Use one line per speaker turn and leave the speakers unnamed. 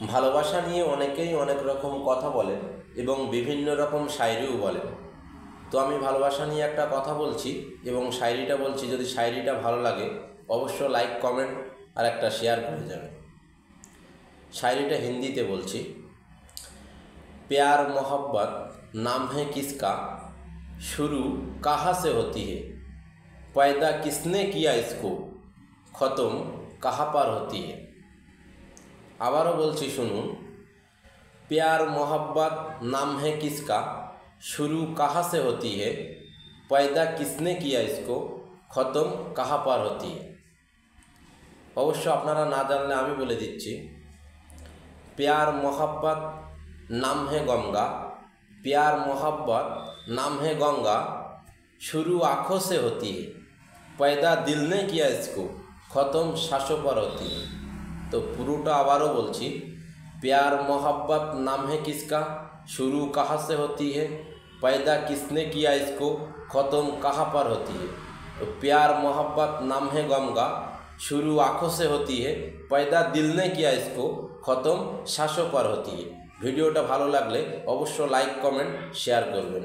ভালোবাসা নিয়ে অনেকেই অনেক রকম কথা বলেন এবং বিভিন্ন রকম শায়রিও বলেন। তো আমি ভালোবাসা নিয়ে একটা কথা বলছি এবং শায়রিটা বলছি। যদি শায়রিটা ভালো লাগে অবশ্য লাইক কমেন্ট আর একটা শেয়ার করে যাবেন। शायरीटा हिंदीते बोलছি। प्यार मोहब्बत नाम है किसका, शुरू कहाँ से होती है, पैदा किसने किया इसको, ख़त्म कहाँ पर होती है। आबारो बोलছি শুনুন। प्यार मोहब्बत नाम है किसका, शुरू कहाँ से होती है, पैदा किसने किया इसको, ख़त्म कहाँ पर होती है। अवश्य আপনারা না জানলে আমি বলে দিচ্ছি। प्यार मोहब्बत नाम है गंगा, प्यार मोहब्बत नाम है गंगा, शुरू आँखों से होती है, पैदा दिल ने किया इसको, ख़त्म सांसों पर होती है। तो पुरोटा आबारो बोलছি। प्यार मोहब्बत नाम है किसका, शुरू कहाँ से होती है, पैदा किसने किया इसको, ख़त्म कहाँ पर होती है। तो प्यार मोहब्बत नाम है गंगा, शुरू आँखों से होती है, पैदा दिल ने किया इसको, ख़त्म सांसों पर होती है। ভিডিওটা ভালো লাগলে অবশ্যই লাইক কমেন্ট শেয়ার করবেন।